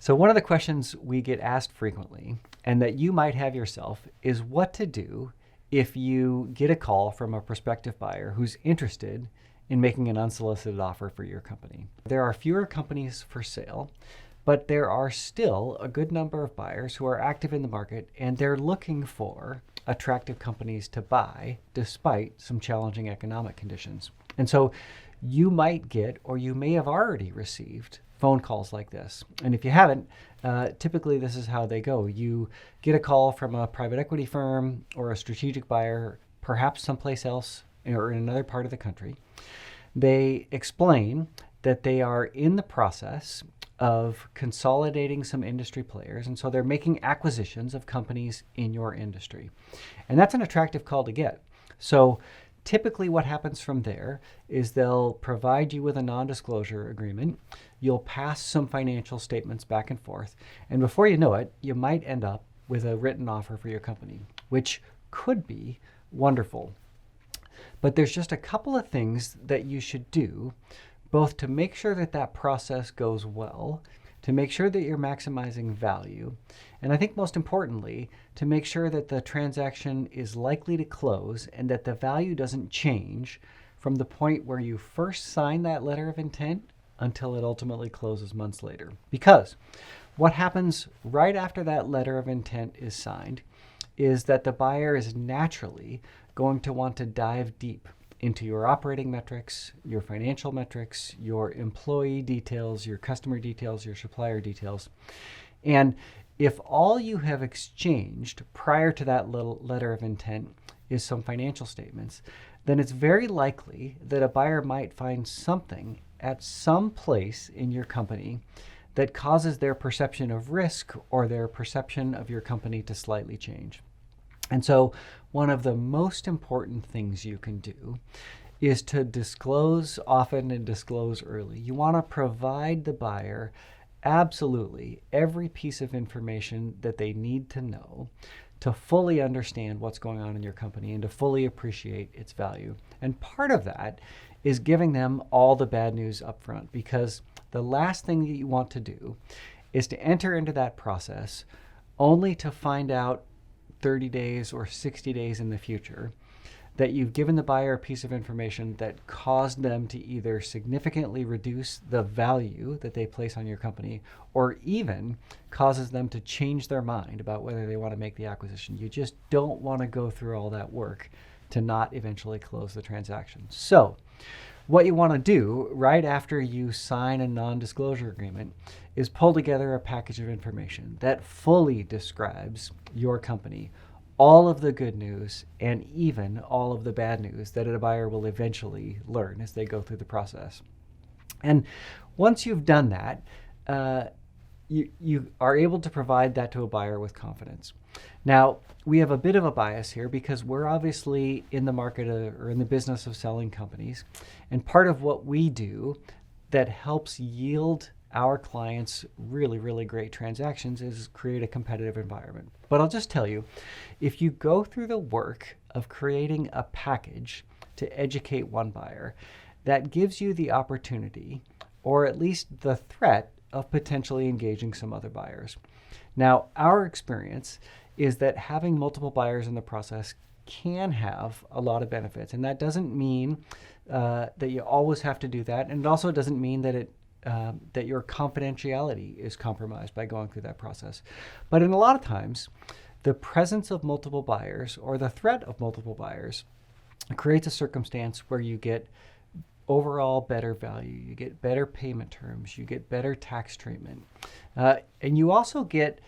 So one of the questions we get asked frequently, and that you might have yourself, is what to do if you get a call from a prospective buyer who's interested in making an unsolicited offer for your company. There are fewer companies for sale, but there are still a good number of buyers who are active in the market, and they're looking for attractive companies to buy despite some challenging economic conditions. And so you might get, or you may have already received, phone calls like this. And if you haven't, typically this is how they go. You get a call from a private equity firm or a strategic buyer, perhaps someplace else or in another part of the country. They explain that they are in the process of consolidating some industry players, and so they're making acquisitions of companies in your industry. And that's an attractive call to get. So typically what happens from there is they'll provide you with a non-disclosure agreement. You'll pass some financial statements back and forth, and before you know it, you might end up with a written offer for your company, which could be wonderful. But there's just a couple of things that you should do, both to make sure that that process goes well, to make sure that you're maximizing value, and I think most importantly, to make sure that the transaction is likely to close and that the value doesn't change from the point where you first sign that letter of intent until it ultimately closes months later. Because what happens right after that letter of intent is signed is that the buyer is naturally going to want to dive deep into your operating metrics, your financial metrics, your employee details, your customer details, your supplier details. And if all you have exchanged prior to that little letter of intent is some financial statements, then it's very likely that a buyer might find something at some place in your company that causes their perception of risk or their perception of your company to slightly change. And so one of the most important things you can do is to disclose often and disclose early. You want to provide the buyer absolutely every piece of information that they need to know to fully understand what's going on in your company and to fully appreciate its value. And part of that is giving them all the bad news up front, because the last thing that you want to do is to enter into that process only to find out 30 days or 60 days in the future that you've given the buyer a piece of information that caused them to either significantly reduce the value that they place on your company or even causes them to change their mind about whether they want to make the acquisition. You just don't want to go through all that work to not eventually close the transaction. So what you want to do right after you sign a non-disclosure agreement is pull together a package of information that fully describes your company, all of the good news and even all of the bad news that a buyer will eventually learn as they go through the process. And once you've done that, you are able to provide that to a buyer with confidence. Now, we have a bit of a bias here because we're obviously in the market or in the business of selling companies. And part of what we do that helps yield our clients really, really great transactions is create a competitive environment. But I'll just tell you, if you go through the work of creating a package to educate one buyer, that gives you the opportunity, or at least the threat, of potentially engaging some other buyers. Now, our experience is that having multiple buyers in the process can have a lot of benefits. And that doesn't mean that you always have to do that. And it also doesn't mean that that your confidentiality is compromised by going through that process. But in a lot of times, the presence of multiple buyers or the threat of multiple buyers creates a circumstance where you get overall better value, you get better payment terms, you get better tax treatment, and you also get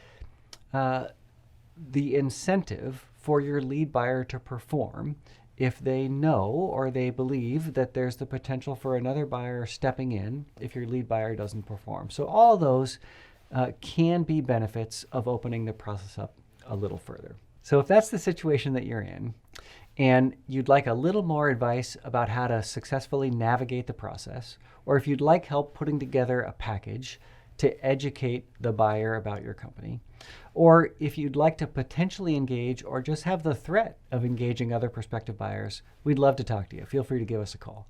the incentive for your lead buyer to perform if they know or they believe that there's the potential for another buyer stepping in if your lead buyer doesn't perform. So all of those can be benefits of opening the process up a little further. So if that's the situation that you're in, and you'd like a little more advice about how to successfully navigate the process, or if you'd like help putting together a package to educate the buyer about your company, or if you'd like to potentially engage or just have the threat of engaging other prospective buyers, we'd love to talk to you. Feel free to give us a call.